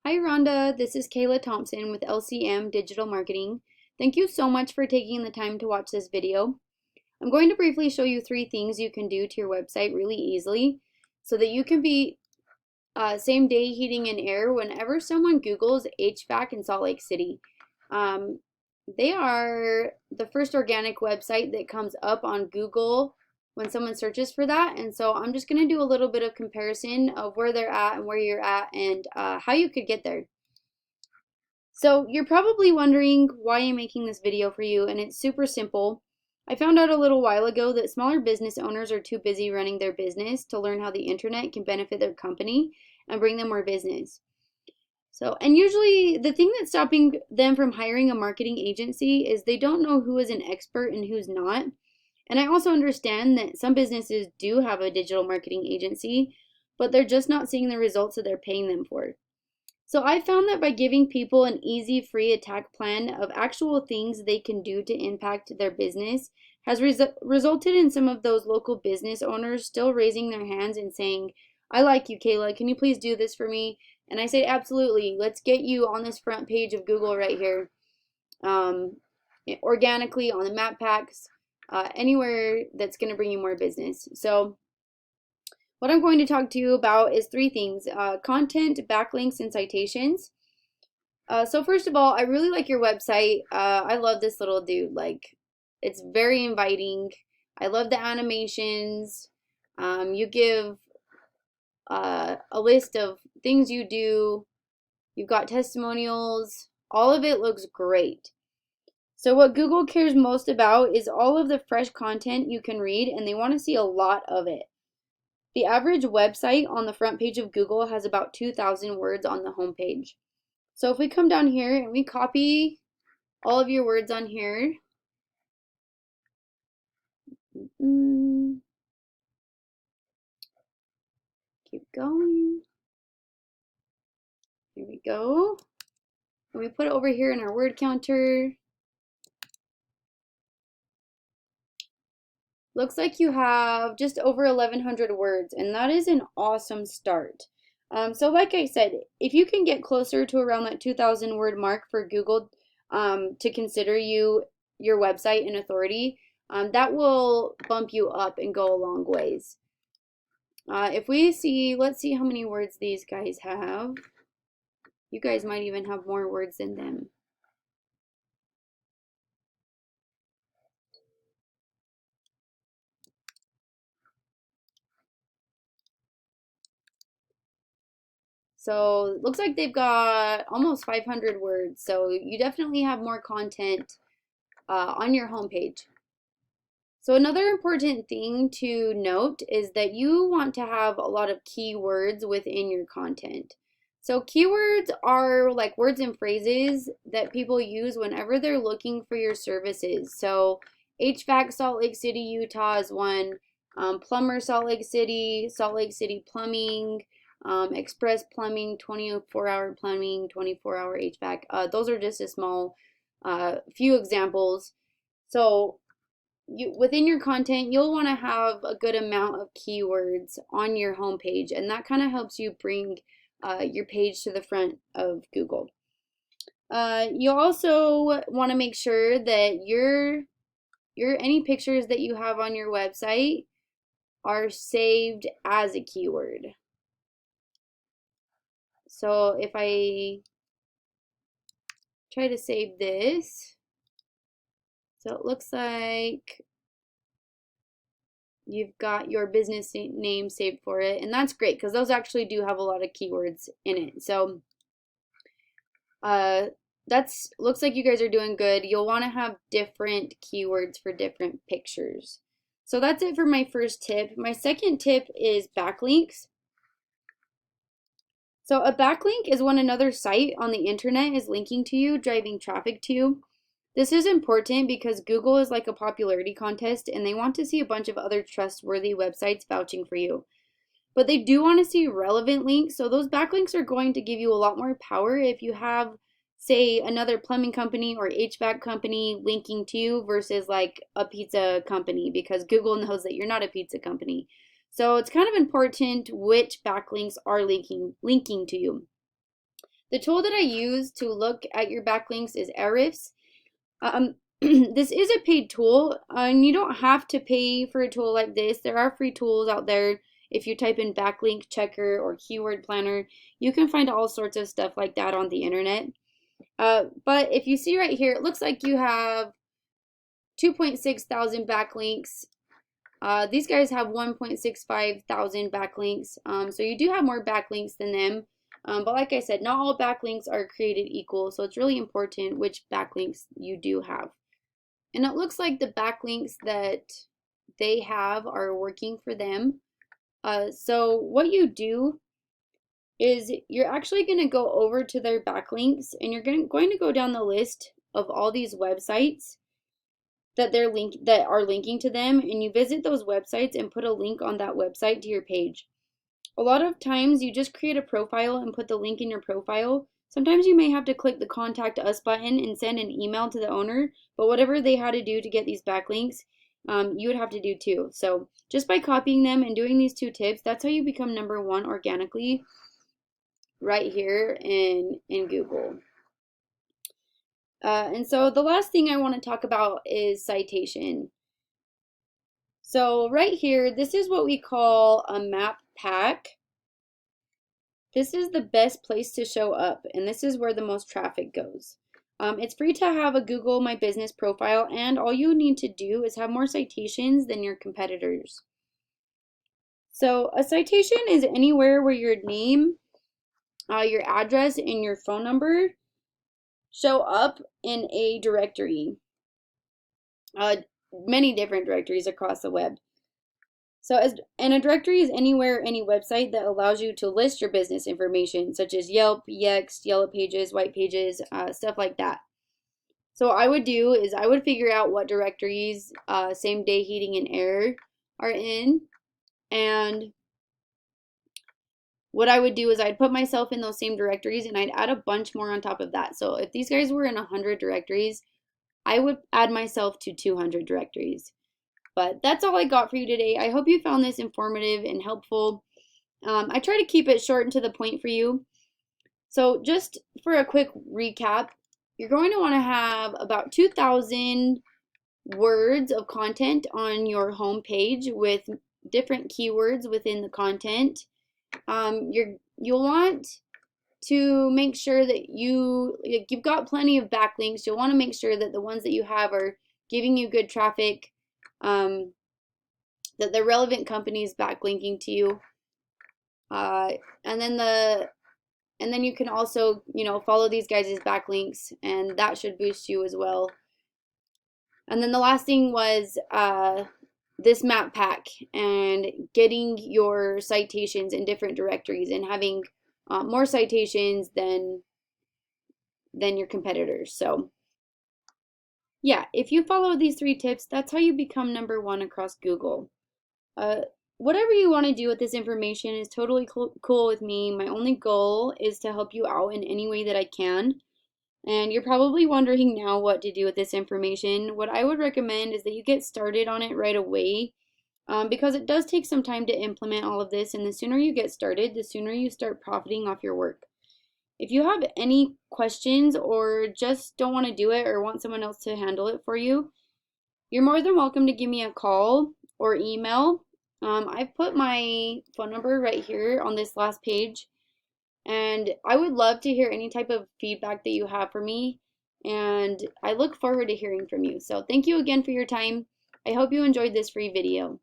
Hi Rhonda, this is Kayla Thompson with LCM Digital Marketing. Thank you so much for taking the time to watch this video. I'm going to briefly show you 3 things you can do to your website really easily so that you can be same day heating and air whenever someone Googles HVAC in Salt Lake City. They are the first organic website that comes up on Google when someone searches for that. And so I'm just going to do a little bit of comparison of where they're at and where you're at and how you could get there. So you're probably wondering why I'm making this video for you, and it's super simple. I found out a little while ago that smaller business owners are too busy running their business to learn how the internet can benefit their company and bring them more business. And usually the thing that's stopping them from hiring a marketing agency is they don't know who is an expert and who's not. And I also understand that some businesses do have a digital marketing agency, but they're just not seeing the results that they're paying them for. So I found that by giving people an easy, free attack plan of actual things they can do to impact their business has resulted in some of those local business owners still raising their hands and saying, I like you, Kayla. Can you please do this for me? And I say, absolutely. Let's get you on this front page of Google right here. Organically on the map packs, anywhere that's going to bring you more business. So what I'm going to talk to you about is 3 things: content, backlinks, and citations. So first of all, I really like your website. I love this little dude. Like, it's very inviting. I love the animations. You give a list of things you do. You've got testimonials. All of it looks great. So what Google cares most about is all of the fresh content you can read, and they want to see a lot of it. The average website on the front page of Google has about 2,000 words on the home page. So if we come down here and we copy all of your words on here, keep going. Here we go. And we put it over here in our word counter. Looks like you have just over 1,100 words, and that is an awesome start. So like I said, if you can get closer to around that 2,000 word mark for Google to consider your website an authority, that will bump you up and go a long ways. If we see, let's see how many words these guys have. You guys might even have more words than them. So it looks like they've got almost 500 words. So you definitely have more content on your homepage. So another important thing to note is that you want to have a lot of keywords within your content. So keywords are like words and phrases that people use whenever they're looking for your services. So HVAC Salt Lake City, Utah is one. Plumber Salt Lake City Plumbing, Express Plumbing, 24-hour plumbing, 24-hour HVAC. Those are just a small few examples. So within your content, you'll want to have a good amount of keywords on your homepage, and that kind of helps you bring your page to the front of Google. You also want to make sure that any pictures that you have on your website are saved as a keyword. So if I try to save this, so it looks like you've got your business name saved for it, and that's great because those actually do have a lot of keywords in it. So that's looks like you guys are doing good. You'll want to have different keywords for different pictures. So that's it for my first tip. My second tip is backlinks. So a backlink is when another site on the internet is linking to you, driving traffic to you. This is important because Google is like a popularity contest and they want to see a bunch of other trustworthy websites vouching for you. But they do want to see relevant links, so those backlinks are going to give you a lot more power if you have, say, another plumbing company or HVAC company linking to you versus like a pizza company, because Google knows that you're not a pizza company. So it's kind of important which backlinks are linking to you. The tool that I use to look at your backlinks is Ahrefs. This is a paid tool, and you don't have to pay for a tool like this. There are free tools out there. If you type in backlink checker or keyword planner, you can find all sorts of stuff like that on the internet. But if you see right here, it looks like you have 2.6 thousand backlinks. These guys have 1.65 thousand backlinks. So you do have more backlinks than them. But like I said, not all backlinks are created equal. So it's really important which backlinks you do have. And it looks like the backlinks that they have are working for them. So what you do is you're actually going to go over to their backlinks, and you're going to go down the list of all these websites that are linking to them, and you visit those websites and put a link on that website to your page. A lot of times you just create a profile and put the link in your profile. Sometimes you may have to click the Contact Us button and send an email to the owner, but whatever they had to do to get these backlinks, you would have to do too. So just by copying them and doing these 2 tips, that's how you become #1 organically right here in Google. And so the last thing I want to talk about is citation. So right here, this is what we call a map pack. This is the best place to show up, and this is where the most traffic goes. It's free to have a Google My Business profile, and all you need to do is have more citations than your competitors. So a citation is anywhere where your name, your address, and your phone number show up in a directory. Many different directories across the web. So and a directory is anywhere, any website that allows you to list your business information, such as Yelp, Yext, Yellow Pages, White Pages, stuff like that. So what I would do is I would figure out what directories Same Day Heating and Air are in, and what I would do is I'd put myself in those same directories, and I'd add a bunch more on top of that. So if these guys were in 100 directories, I would add myself to 200 directories. But that's all I got for you today. I hope you found this informative and helpful. I try to keep it short and to the point for you. So just for a quick recap, you're going to want to have about 2,000 words of content on your home page with different keywords within the content. You'll want to make sure that you've got plenty of backlinks. You'll want to make sure that the ones that you have are giving you good traffic, that the relevant companies backlinking to you, and then you can also follow these guys' backlinks, and that should boost you as well. And then the last thing was this map pack and getting your citations in different directories and having more citations than your competitors. So yeah, if you follow these 3 tips, that's how you become #1 across Google. Whatever you want to do with this information is totally cool with me. My only goal is to help you out in any way that I can. And you're probably wondering now what to do with this information. What I would recommend is that you get started on it right away, because it does take some time to implement all of this, and the sooner you get started, the sooner you start profiting off your work. If you have any questions or just don't want to do it or want someone else to handle it for you, you're more than welcome to give me a call or email. I've put my phone number right here on this last page, and I would love to hear any type of feedback that you have for me, and I look forward to hearing from you. So thank you again for your time. I hope you enjoyed this free video.